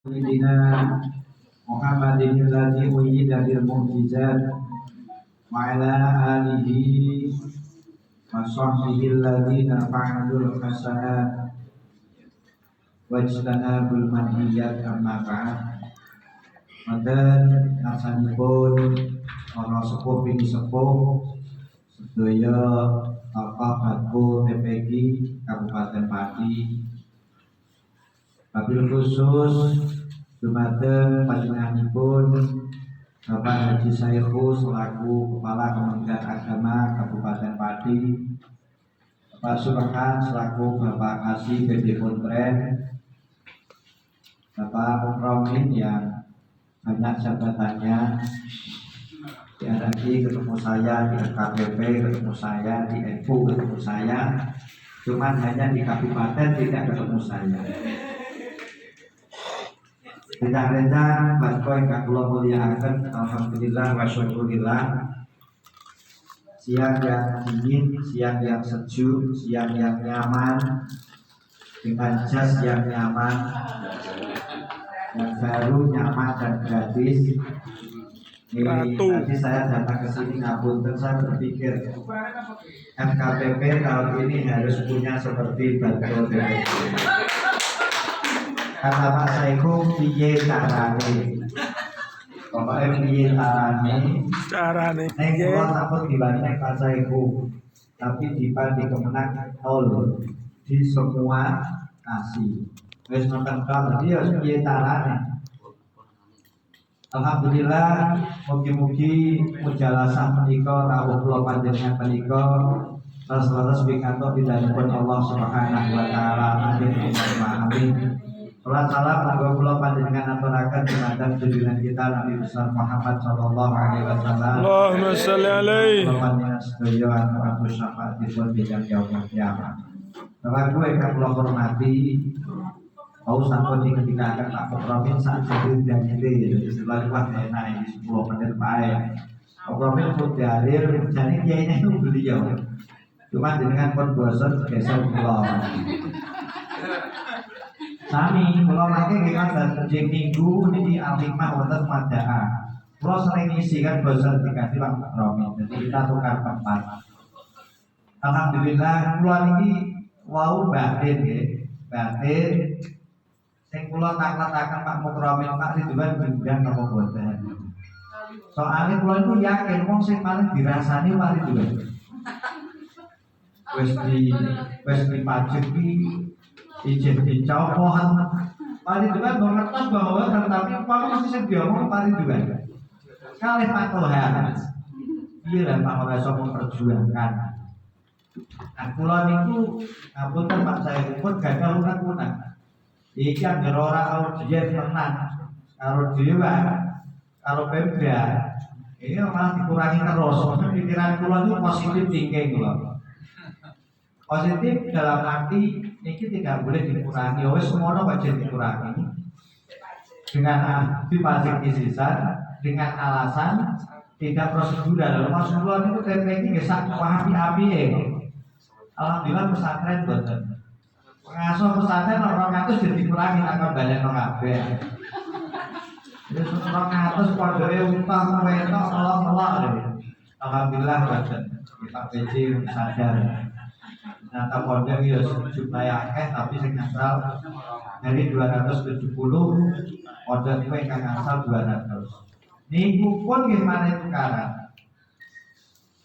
Sayyidina Muhammadin alladzi uyyida bil mu'jizat wa ala alihi wa sahbihi alladzina fa'alul hasanat wajtanabul manhiyat amma ba'd. Manten nasanipun ana sepuh bini sepuh sedaya tokoh Batku TPG Kabupaten Pati. Wabil khusus dumateng panjenenganipun Bapak Haji Saikhu selaku Kepala Kementerian Agama Kabupaten Pati, Bapak Subhan selaku Bapak Kasih PD Pontren, Bapak Romin yang banyak jabatannya, di RRI ketemu saya, di KPP ketemu saya, di NU ketemu saya, cuman hanya di kabupaten tidak ketemu saya. Rencana Batku ingkang kula mulyakaken, alhamdulillah wa syukurillah. Siang yang dingin, siang yang sejuk, siang yang nyaman, dengan jas yang nyaman, yang baru, nyaman dan gratis. Tadi saya datang ke sini ngapunten, saya berpikir FKPP tahun ini harus punya seperti Batku TPG. Kata Pak Saikhu, piye carane? Pokoknya piye carane? Nek kula takut dibanding Pak Saikhu, tapi di Kemenang nol di semua kasih. Wis nonton kan dia piye carane? Alhamdulillah, mugi-mugi mujalasah menika rawuh kula panjenengan menika terus pikantuk pidhanipun Allah Subhanahu wa taala. Amin. Salam kanggo kula panjenengan aturaken dumateng junjungan kita Nabi besar Muhammad sallallahu alaihi wasallam. Allahumma shalli alaihi. Panjenengan sedaya anu syafaatipun dijang yaumul kiamat. Bapak gue ingkang kula hormati, mau sampun diketikaken Pak Romin saat itu dan ini setelah enak ini 10 menit bae. Pak Romin pun dialir jadi kiainya itu beliau. Cuma dengan pun bosan geser kula. Sami, kalau lagi kita dan minggu ini alimah wonten madaan. Kalau sering isi kan bosan dikasih Pak Romi, jadi kita tukar tempat. Alhamdulillah, kalau ini wow batin ya, batin. Sing kula taklet-taklet Pak Mukromi Pak Ridwan bendang apa boten. Soalnya kula itu yakin wong sing paling dirasani Pak Ridwan. Wes di pajak izin dicopot. Paling juga mengertos bahwa tetapi kalau masih saya ngomong paling juga sekali Pak Tuhan iya Pak Rasul memperjuangkan. Nah kulon itu ngapunten Pak saya pun gagal lunak. Iki anggere ora audien tenan karo dewa karo Pemda ini malah dikurangi terus. Pikiran kulon itu positif thinking kulon. Positif dalam arti ini tidak boleh dikurangi, oleh semua orang wajib dikurangi dengan dipasang isisan dengan alasan tidak prosedural. Prosedural itu TPG nggak sak api-api alhamdulillah pesantren betul. Pengasuh pesantren orang itu jadi dikurangi akan banyak orang jadi orang itu keluarga utang mereka Allah alhamdulillah betul. Kita PJ sadar. Ternyata pondok ya jumlah tapi sing asal dari 270 pondok itu yang asal 200. Niku pun gimana itu karan.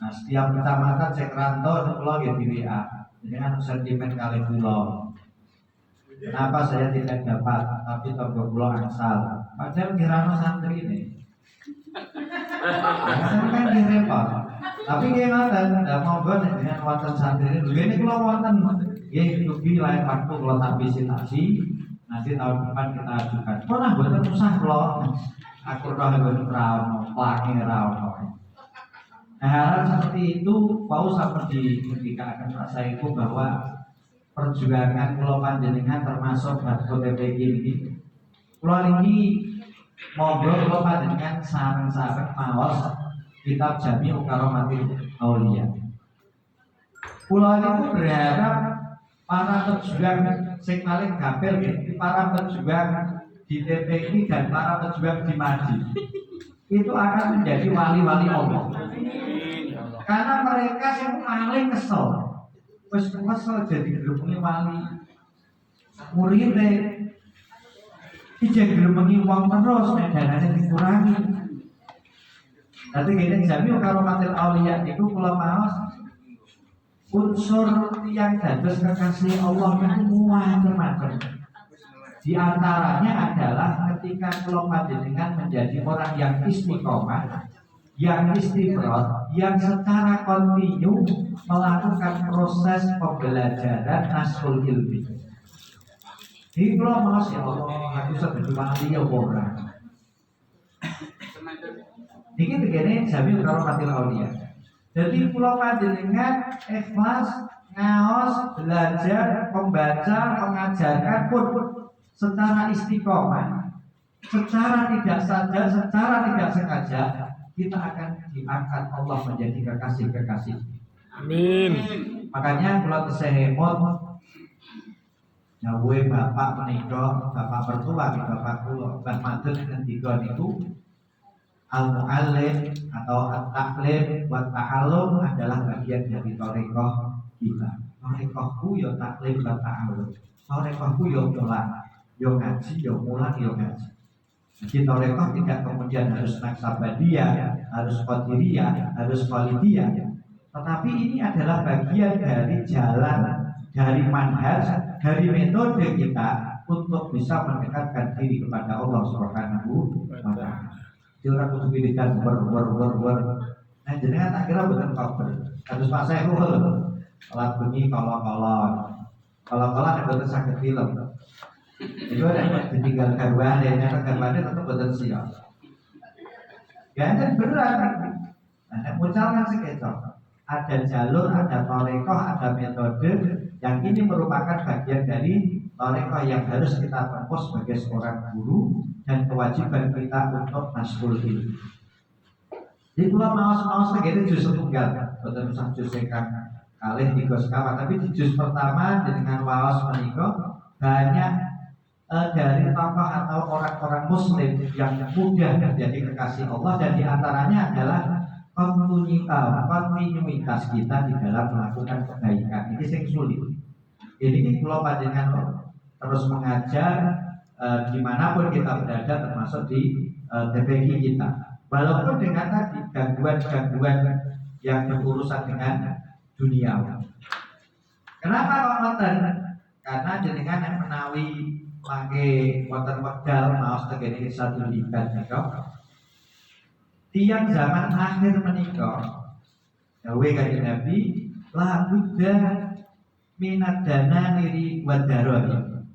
Nah setiap kecamatan saya kerantau pulau ya di WA dengan sentimen kali pulau. Kenapa saya tidak dapat tapi toko pulau asal? Padahal kirano santri ini. Karena kan direpot. Tapi gimana dan mau dengan wonten santri ini kalau wonten lebih lain waktu kalau tak visitasi nanti tahun depan kita ajukan. Pernah buatan usah kalau aku roh beneran pelangi rawon. Nah hal seperti itu mau seperti ketika akan rasa itu bahwa perjuangan pulau panjenengan termasuk Batku TPG ini. Pulau ini monggo pulau panjenengan sareng-sareng maos kitab Jami'u Karomatil Auliya. Pulau itu berharap para pejuang sing paling gapil para pejuang di TPI dan para pejuang di Madi itu akan menjadi wali-wali Allah. Karena mereka yang paling kesel, wis kesel jadi gelombang wali. Muridnya ijek gelombang wong terus, danane dikurangi. Nanti gini jami karomatil aulia itu kula maos unsur yang dados kekasih Allah itu macam-macam. Di antaranya adalah ketika kula panjenengan menjadi orang yang istiqomah, yang istiqrot, yang secara kontinu melakukan proses pembelajaran nasrul ilmi. Jadi kula maos ya Allah, aku sebagai wali ya ora. Ini begini jami karomatil aulia. Jadi pulau panjenengan ikhlas, ngaos, belajar, membaca, mengajarkan pun secara istiqomah, secara tidak saja, secara tidak sengaja kita akan diangkat Allah menjadi kekasih-kekasih. Amin. Makanya pulau kesehemot, nyawe bapak menikah, bapak mertua, bapak pulau, bapak madun dan tiga itu. Al-mu'allim atau at-taklim wa ta'alum adalah bagian dari thariqah kita. Thariqahku ya taklim wa ta'alum. Thariqahku ya mulang, ya ngaji, ya mulang, ya ngaji. Jadi thariqah tidak kemudian harus naksabadiyah, harus qadiriyah, harus khalidiyah. Tetapi ini adalah bagian dari jalan, dari manhaj, dari metode kita untuk bisa mendekatkan diri kepada Allah Subhanahu wa ta'ala. Orang kudu pilihan ber. Nah jenengan tak kira bukan cover. Harus pas saya alat bunyi kolon yang betul sakit film. Itu ada ditinggal garwan, yang garwannya tetap betul siap. Ganjar berat. Nah mucal kan sekecok. Ada jalur, ada thariqah, ada metode yang ini merupakan bagian dari thariqah yang harus kita tempuh sebagai seorang guru dan kewajiban kita untuk nasrul ilmi. Jadi kalau maos begini juz tunggal, betul usah juz sekang kalih tiga sekawan, tapi di juz pertama dengan maos menikah banyak dari tokoh atau orang-orang muslim yang mudah menjadi kekasih Allah, dan diantaranya adalah kontinuitas kita di dalam melakukan kebaikan. Ini yang sulit. Ini kalau panjenengan terus mengajar dimanapun kita berada, termasuk di TPG kita, walaupun dengan tadi gangguan-gangguan yang berurusan dengan dunia. Kenapa kok ngoten? Karena jenengan yang menawi mangke wonten wekdal maos tegene satu libat menika. Tiang zaman akhir menika dawuh kanjeng Nabi, la budda minad dananiri wad darahim.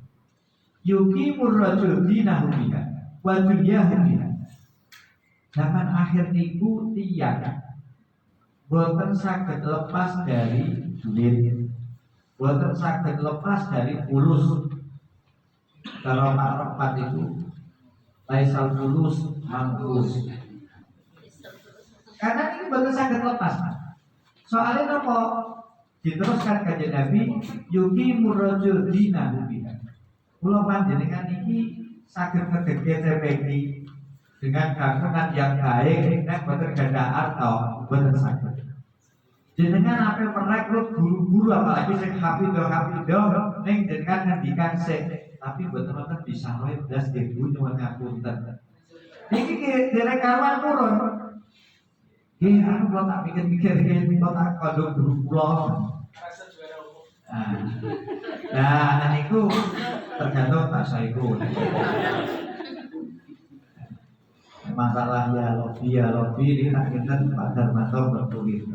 Yuqimur rajul dinahu biha wa dunyahu biha. Zaman akhir niku tiyang boten saged lepas dari duit, boten saged lepas dari fulus. Kalau ma'rifat itu laisal fulus mangkus. Karena ini boten saged lepas. Soalnya napa diteruskan kanjeng Nabi, yuqimur rajul dinahu biha. Kula panjenengan iki saged ngedeke TPG dengan bangunan yang baik, nek boten gadah arta, boten saged. Jenengan ape merekrut guru-guru apalagi sing hafidho ning jenengan ngendikan sik, tapi boten wonten bisa 12 ribu nyuwun ngapunten. Niki derek kawan turun. Nggih, aku kula tak pikir-pikir iki kula tak kandung guru kula. Nah, niku tergantung Pak Saiku. Masalah ya lobby ini tak kinten Pak Darmanto bertulis.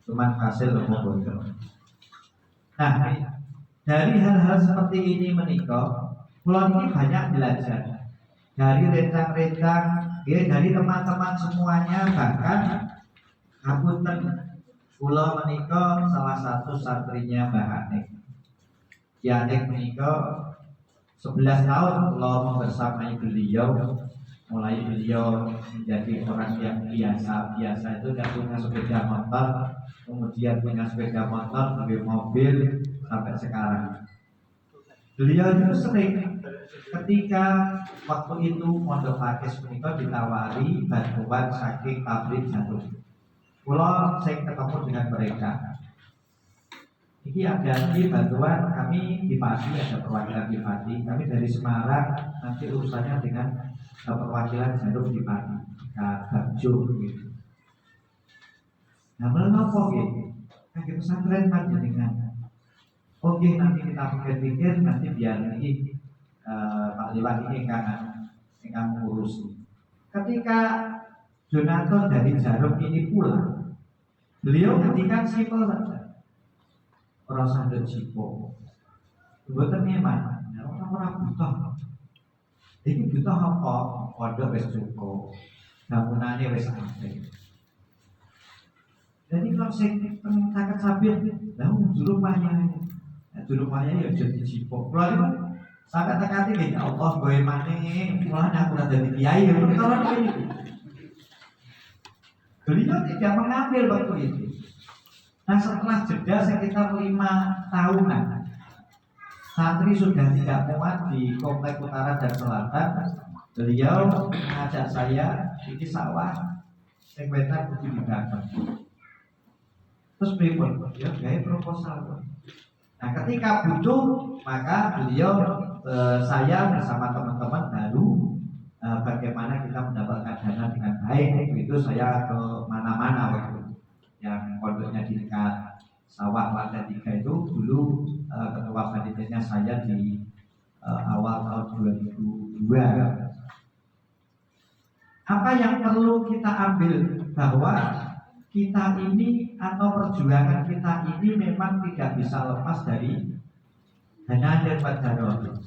Cuman hasil lebih. Nah, dari hal-hal seperti ini menikah, kula ini banyak belajar dari rencang-rencang, dari teman-teman semuanya, bahkan ngapunten. Kula menika salah satu santrinya Mbah Anik. Ya Anik menika 11 tahun kula membersamai beliau. Mulai beliau menjadi orang yang biasa itu dan punya sepeda motor, kemudian punya sepeda motor, mobil sampai sekarang. Beliau itu sering Ketika waktu itu Pondok Pakis menika ditawari bantuan saking pabrik jarum. Kula saya ketemu dengan mereka. Ini ada di bantuan kami di Pati, ada perwakilan di Pati. Kami dari Semarang, nanti urusannya dengan perwakilan jarum di Pati, Bagjo gitu. Nah, menopo gitu. Kaki pesantren panjenengan. Oke, nanti kita pikir-pikir, nanti biar ini Pak Liwat ini yang mengurus. Ketika Jonathan dari Jarum ini pulang, beliau ketika simpel saja. Orang sadar cipo, buatan memang, orang butuh. Ini butuh apa? Wadah wes cukup, bangunannya wes akeh. Jadi kalau saya sangat sabir, lalu juru payah ya jadi cipo. Kalau sangat tekati ya Allah, gue mana? Mulai aku udah jadi kiai, kalau ini. Beliau tidak mengambil waktu itu. Nah setelah jeda sekitar 5 tahunan, santri sudah tidak muat di komplek utara dan selatan. Beliau mengajak saya di sawah, sekwetan kudu dibangun. Terus pripun? Ya gaya proposal. Nah ketika butuh, maka beliau saya bersama teman-teman baru bagaimana kita mendapatkan dana dengan baik. Itu saya ke mana-mana waktu yang pondoknya di dekat sawah lantai 3 itu dulu ketua panitianya saya di awal tahun 2002. Apa yang perlu kita ambil bahwa kita ini atau perjuangan kita ini memang tidak bisa lepas dari dana dan darurat.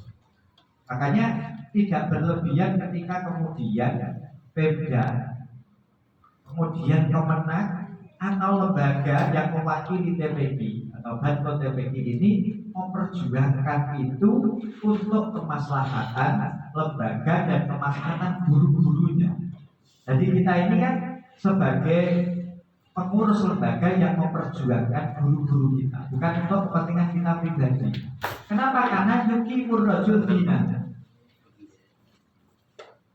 Makanya tidak berlebihan ketika kemudian Pemda, kemudian Kemenak atau lembaga yang mewakili TPQ atau bantuan TPQ ini memperjuangkan itu untuk kemaslahatan lembaga dan kemaslahatan guru-gurunya. Jadi kita ini kan sebagai pengurus lembaga yang memperjuangkan guru-guru kita, bukan untuk kepentingan kita pribadi. Kenapa? Karena yuki murrajul bina.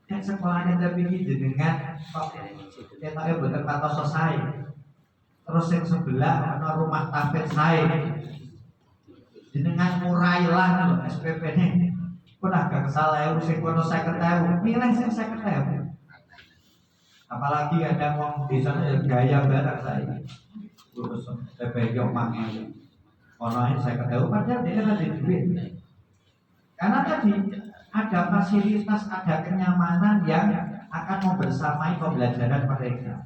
Dan sekolahnya TPQ dengan kita betul kata selesai. Terus yang sebelah ada rumah tafid saya dengan murailah loh SPP ini pun agak salah ya sing kono 50.000 nilai sing 50.000 apalagi ada wong di sana yang gaya barang saya terus SPP yo mangi orang 50.000 padahal dia ada duit karena tadi ada fasilitas, ada kenyamanan yang akan membersamai pembelajaran mereka.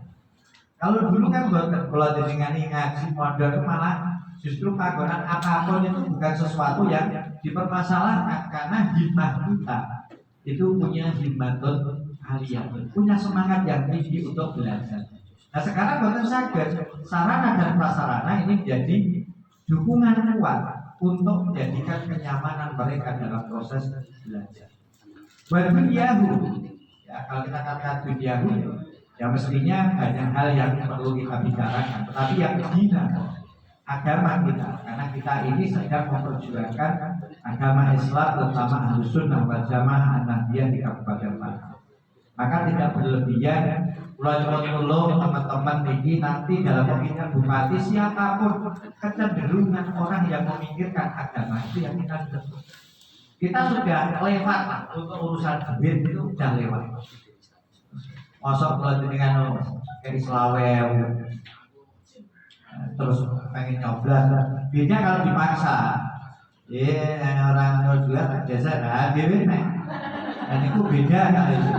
Kalau dulu kan kalau dengan ngaji modal itu malah justru panggonan apapun itu bukan sesuatu yang dipermasalahkan karena himmah kita itu punya himmatun aliyah, punya semangat yang tinggi untuk belajar. Nah sekarang buatan saged sarana dan prasarana ini menjadi dukungan kuat untuk menjadikan kenyamanan mereka dalam proses belajar. Buat duniahu, ya kalau kita katakan duniahu ya mestinya banyak hal yang perlu kita bicarakan, tetapi yang dina agama kita, karena kita ini sedang memperjuangkan agama Islam terutama Ahlussunnah wal Jamaah An-Nahdiyah di Kabupaten Pati. Maka tidak berlebihan pulau teman-teman ini nanti dalam pemilihan bupati siapapun kecenderungan orang yang memikirkan agama itu yang kita sudah lewat untuk urusan duit itu sudah lewat. Masuk kalau dengan kayak Selawel terus pengen nyoblos beda kalau dipaksa orang jual jasa nah dewi nih dan itu beda kali itu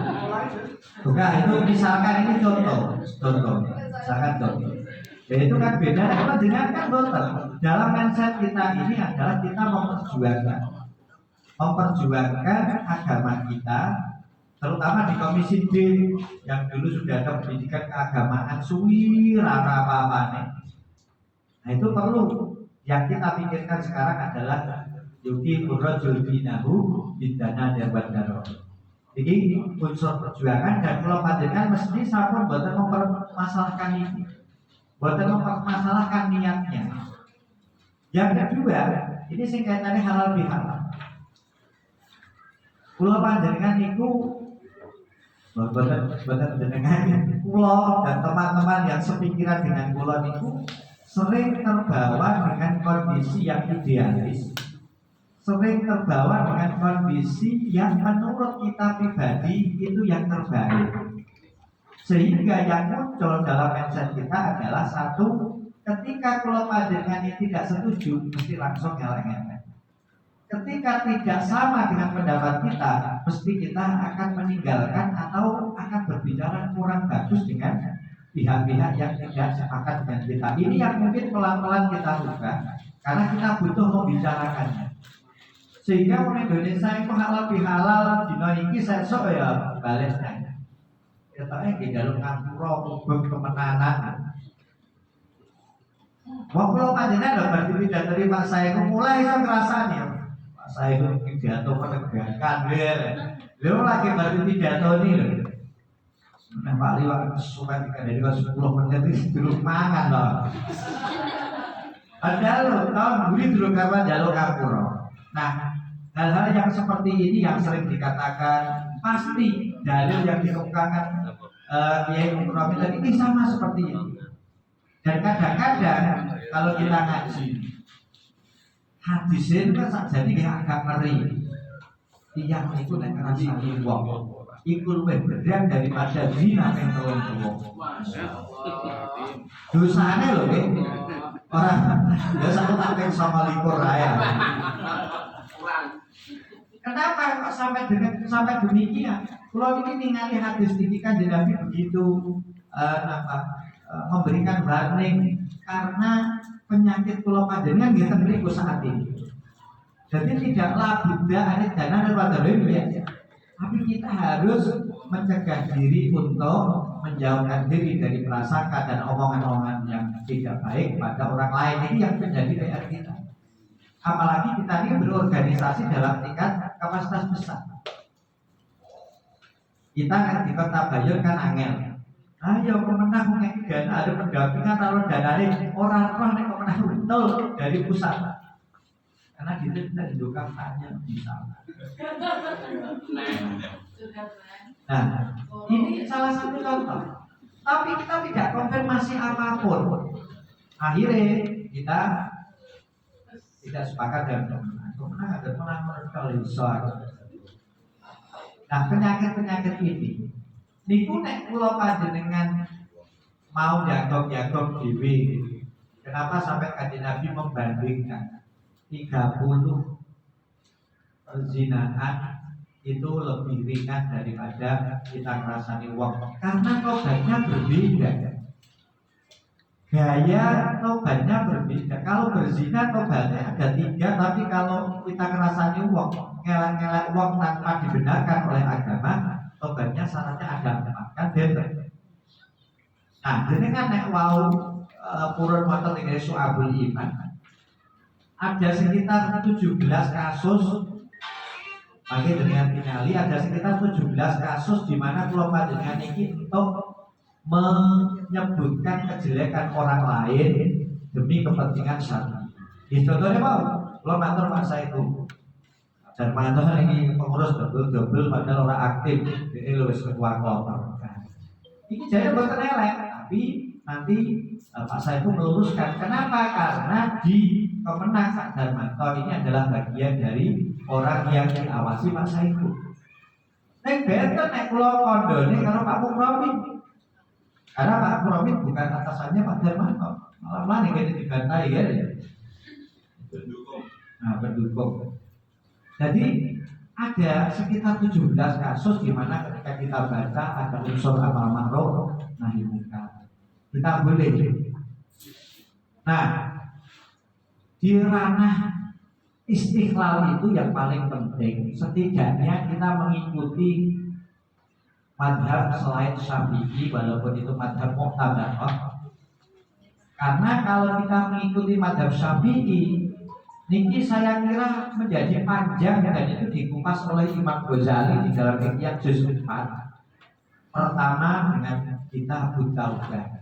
bukan itu misalkan ini contoh misalkan contoh ya itu kan beda kalau dengan kan betul dalam mindset kita ini adalah kita memperjuangkan agama kita terutama di Komisi D yang dulu sudah ada pendidikan keagamaan suwi rara apa nih. Nah itu perlu yang kita pikirkan sekarang adalah yuki murrajul binahu bidana dan darurat. Jadi unsur perjuangan dan kalau panjenengan mesti sampun boten mempermasalahkan ini, boten mempermasalahkan niatnya. Yang kedua, ini sing kaitannya halal bihalal. Kula panjenengan niku boten jenengan kula dan teman-teman yang sepikiran dengan kula niku sering terbawa dengan kondisi yang idealis, sering terbawa dengan kondisi yang menurut kita pribadi itu yang terbaik, sehingga yang muncul dalam mindset kita adalah satu, ketika kula panjenengan ini tidak setuju mesti langsung ngeleng-ngeleng. Ketika tidak sama dengan pendapat kita, mesti kita akan meninggalkan atau akan berbicara kurang bagus dengan pihak-pihak yang tidak sepakat dengan kita. Ini yang mungkin pelan-pelan kita ubah, karena kita butuh membicarakannya. Sehingga orang Indonesia itu halal bihalal, dino iki sesuk ya balasnya. Ketoknya di dalam ngapura, kubeng kemenanan. Wong kula panjenengan lho berarti tidak terima saya mulai iso ngrasani. Saya itu pidato penegakan lho lagi baru pidato ini lho. Nah Pak Liwat suka dari 10 menit itu dulu mangan loh. Padahal lho tahun buri dulu kapan jalur kapuro. Nah hal-hal yang seperti ini yang sering dikatakan pasti dalil yang dikemukakan Kiai Muhammad tadi ini sama seperti ini. Dan kadang-kadang kalau kita ngaji hadis itu kan saja ini agak ngeri. Yang itu nek ngrasani wong iku luwih berat daripada zina yang wong. Dosane lho nggih. Ora ya satu tak sama likur ae. Kenapa kok sampai demikian? Kalau ini ningali hadis ini kan Nabi begitu memberikan warning karena penyakit kula panjenengan nggih ten mriku saat ini. Jadi tidaklah buddha ane dana dan wadalem ya. Tapi kita harus mencegah diri untuk menjauhkan diri dari prasangka dan omongan-omongan yang tidak baik pada orang lain. Ini yang menjadi PR kita. Apalagi kita ini berorganisasi dalam tingkat kapasitas besar. Kita kan di Kota Bayur kan angel. Ayo pemenang mengekik dana, ada pendampingan taruh dananya orang-orang yang pemenang betul dari pusat. Karena kita tidak diduga tanya bisa. Nah, ini salah satu contoh. Tapi kita tidak konfirmasi apapun. Akhirnya kita tidak sepakat dengan pemenang ada pemenang kalau besar. Nah, penyakit-penyakit ini niku nek kula panjenengan mau jagok-jagok dhewe. Kenapa sampai Kanjeng Nabi membandingkan 30 perzinahan itu lebih ringan daripada kita ngrasani wong. Karena tobatnya berbeda. Gaya tobatnya berbeda. Kalau berzina tobatnya ada 3, tapi kalau kita ngrasani wong, ngelak-ngelak wong tanpa dibenarkan oleh agama, tobatnya syaratnya ada 4 kan beda. Nah, jadi kan nek wau purun motor ing Syu'abul Iman. Ada sekitar 17 kasus bagi dengan finali ada sekitar 17 kasus di mana kula panjenengan iki untuk menyebutkan kejelekan orang lain demi kepentingan syar'i. Contohnya mau, kula matur Pak Saiku. Dan mantan ini pengurus double padahal orang aktif, ini lulus ketua kelompok. Ini jadi bukan elek, tapi nanti Pak Saiku meluruskan kenapa? Karena di pemenang Pak Darmanto ini adalah bagian dari orang yang diawasi Pak Saiku. Nek beten nek kula kondone karo Pak Mukromi. Karena Pak Mukromi bukan atasannya Pak Darmanto. Malah mana yang dibantai ya? Pendukung. Nah, pendukung. Jadi ada sekitar 17 kasus di mana ketika kita baca ada unsur amal ma'ruf nahi munkar. Kita boleh. Nah, di ranah istiqlal itu yang paling penting. Setidaknya kita mengikuti madhab selain Syafi'i walaupun itu madhab muqtabadah. Karena kalau kita mengikuti madhab Syafi'i, niki saya kira menjadi panjang dan itu dikupas oleh Imam Ghazali di dalam Iqya juz 4. Pertama dengan kita Taubah.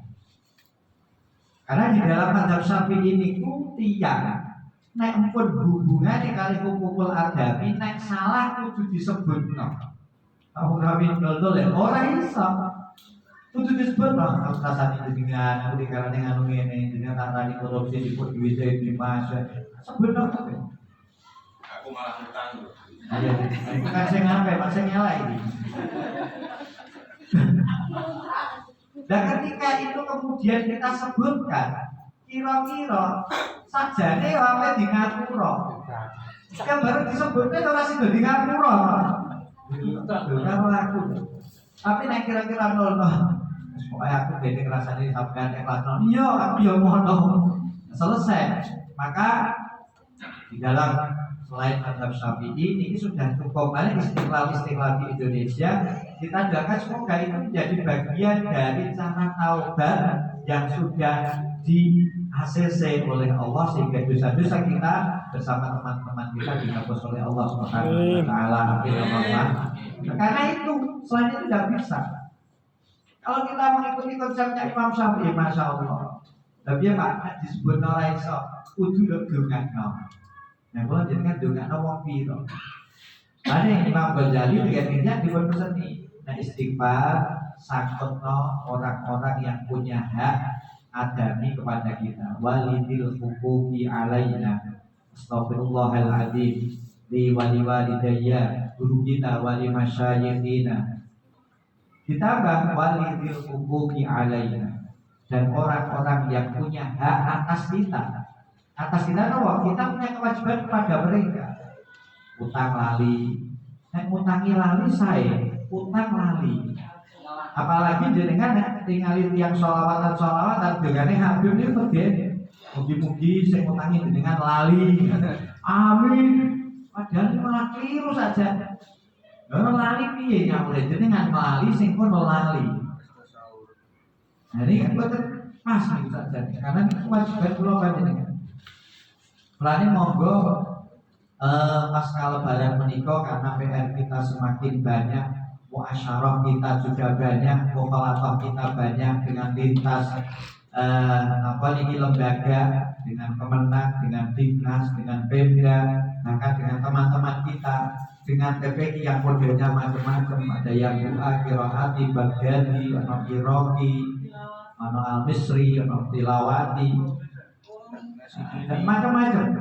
Karena di dalam mazhab Syafi'i niku tiyang nek empun hubungane kali kumpul adami nek salah kudu disebutno. Kamu rawi dol ya ora iso. Kudu disebutno aku rasane dengan aku dikarane nganu ngene dengan tadi korupsi di duwite di mas. Sebutno kabeh. Aku malah ngutang. Ayo, kan sing ngape, Mas sing nyala ini. Dan ketika itu kemudian kita sebutkan kira-kira sajane wae di ngapura. Kan baru disebutnya ora sing di ngapura. Karo aku. Tapi nek kira-kira nol. Pokoke aku dene rasane sampean ikhlas. Iya, aku yo ngono. Selesai. Maka di dalam selain mazhab Syafi'i ini sudah cukup banyak istiqlal di Indonesia. Kita doakan semoga itu menjadi bagian dari cara taubat yang sudah di ACC oleh Allah sehingga dosa-dosa kita bersama teman-teman kita dihapus oleh Allah Subhanahu wa taala. Karena itu selain itu tidak bisa. Kalau kita mengikuti konsepnya Imam Syafi'i, masya Allah. Tapi ya Pak, disebut orang iso kudu dongakno. Nah, kalau jenengan dongakno wong piro? Ada Imam Ghazali dengan dipun peseni. Nah, istighfar sakotno orang-orang yang punya hak adami kepada kita. Walidil huquqi alaina. Astaghfirullahaladzim. Li wali walidayya, guru kita wali masyayikhina. Ditambah walidil huquqi alaina. Dan orang-orang yang punya hak atas kita. Atas kita bahwa kita punya kewajiban kepada mereka. Utang lali, ngutangi lali saya, utang lali. Apalagi jenengan tinggali tiang sholawatan dengan Habib ini pergen. Mugi-mugi saya ngutangi dengan lali. Amin. Padahal malah keliru saja. Orang lali piye nyamule jenengan lali sing kono lali. Nah ini kan betul pas nih saja. Karena ini kewajiban kula panjenengan. Mulane monggo pasca lebaran menika karena PR kita semakin banyak, muasyarah kita juga banyak, mukhalafah kita banyak dengan lintas lembaga, dengan Kemenang, dengan Dinas, dengan Pemda, bahkan dengan teman-teman kita, dengan TPI yang modelnya macam-macam, ada yang qiraati, Baghdadi, ada Iraqi, ada Al-Misri, ada Tilawati, dan macam-macam.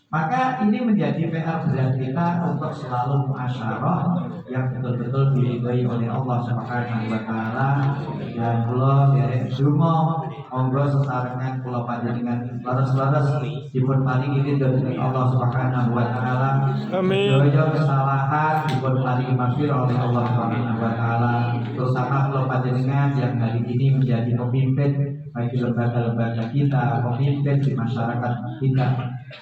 Maka ini menjadi PR berat kita untuk selalu muasyarah yang betul-betul diridhoi oleh Allah Subhanahu wa taala. Dan kula derek donga monggo sesarengan kula panjenengan leres-leres dipun paringi ridho Allah Subhanahu wa taala. Amin. Doa kesalahan dipun paringi maghfirah oleh Allah Subhanahu wa taala. Terutama kula panjenengan yang hari ini menjadi pemimpin bagi lembaga-lembaga kita, pemimpin di masyarakat kita,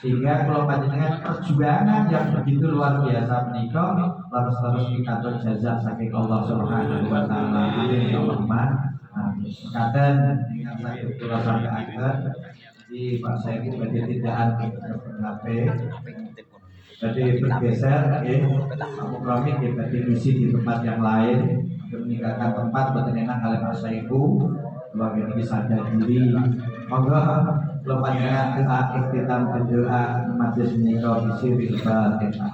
sehingga kalau panjenengan perjuangan yang begitu luar biasa menikah harus dikatur jazak saking Allah Subhanahu wa taala. Amin ya Allah. Katen dengan saya kula sampai akhir di Pak saya ini badhe tindakan HP. Jadi bergeser Pak Rami kita diisi di tempat yang lain untuk meninggalkan tempat buat enak kalian Pak Saiku. Kalau ini sadar diri, monggo kalau panjenengan doa ikhtitam berdoa majlis menika isi bil Fatihah.